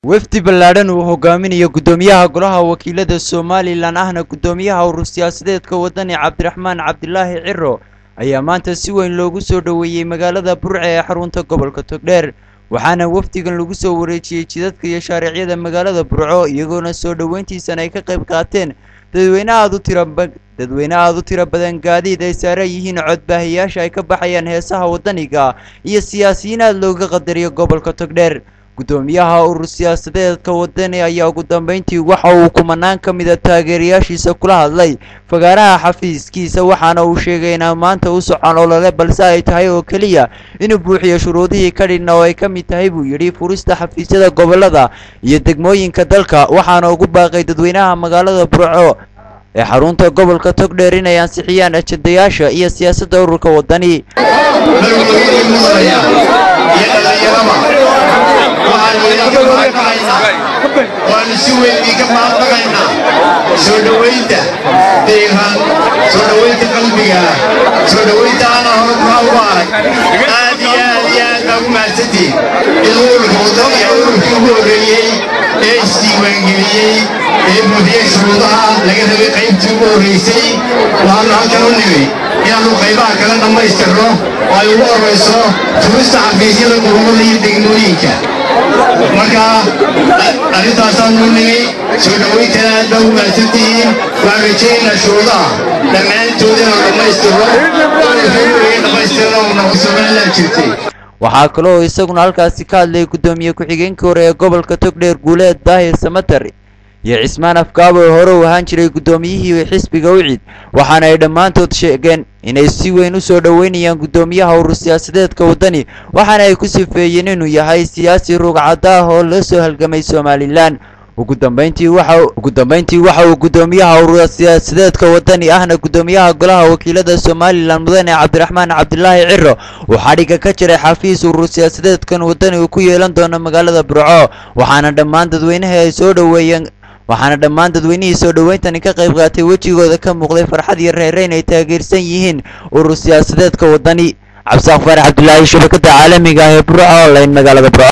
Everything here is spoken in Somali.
wafdi ballaaran uu hogaaminayo gudoomiyaha golaha wakiilada Soomaaliland ahna gudoomiyaha urur siyaasadeedka wadani Cabdiraxmaan Cabdilaahi Ciro ayaa maanta si weyn loogu soo dhaweeyay magaalada Burco ee xarunta gobolka Togdheer waxaana wafdigan lagu soo wareejiyay jidadka iyo shaariiciyada magaalada Burco iyagoona soo dhaweyntiisana ay ka qayb qaateen dadweyne aad u tiro badan gaadiid ay saaran yihiin codbaahiyaasha ay ka baxayaan heesaha wadaniga iyo siyaasiyiin aad looga qadariyo gobolka Togdheer gudoomiyaha urur siyaasadeedka wadani ayaa ugu dambeyntii waxa uu kumanaan ka mid ah taageerayaashiisa kula hadlay fagaaraha xafiiskiisa waxaana uu sheegay in maanta uu socon olole balse ay tahay oo kaliya inuu buuxiyo shuruudihii ka dhigna oo ay ka mid tahay buu yiri furista xafiisyada gobolada iyo degmooyinka dalka waxaana ugu baaqay dadweynaha magaalada Burco ee xarunta gobolka Togdheer inay ansixiyaan ajandayaasha iyo siyaasadda ururka wadani وأنا سوي بيك ما بغينا سودويته ديهان سودويته قلبيها سودويته أنا هرب هواك هذه نقوم عسدي يقول الموضوع يقول في بورية إيش تيوانجلي مدير شروطها لكن هذي قيمة بوريسي وأنا هكذا يعني قيبا كذا نما يستروا ويقول رئيسه تبص عبيسي لقوم لي دينويك marka arrintaasaan nunay soo dhaweynta dhow maasantiin waan rajayna shuruudaha dhammaantoodina dhammaystirno waxaa kaloo isaguna halkaasi ka hadlay gudoomiye ku-xigeenkii hore ee gobolka Togdheer Guuleed Daahir Samatar iyo Cismaan Afkaabo oo hore u ahaan jiray gudoomiyihii xisbiga UCID waxaana ay dhammaantood sheegeen inay si weyn u soo dhaweynayaan gudoomiyaha urur siyaasadeedka wadani waxaana ay ku sifeeyeen inuu yahay siyaasi rugcada ah oo la soo halgamay Soomaaliland ugu dambeyntii waxa uu gudoomiyaha urur siyaasadeedka wadani ahna gudoomiyaha golaha wakiilada Soomaaliland mudane Cabdiraxmaan Cabdilaahi Ciro oo xadhiga ka jiray xafiis urur siyaasadeedkan wadani uu ku yeelan doono magaalada Burco waxaana dhammaan dadweynihii soo dhaweyntani ka qayb qaatay wajigooda ka muuqday farxad iyo reereyn ay taageersan yihiin urur siyaasadeedka wadani Cabdi Faarax Cabdilaahi shabakada caalamiga ah ee Burco online magaalada Burco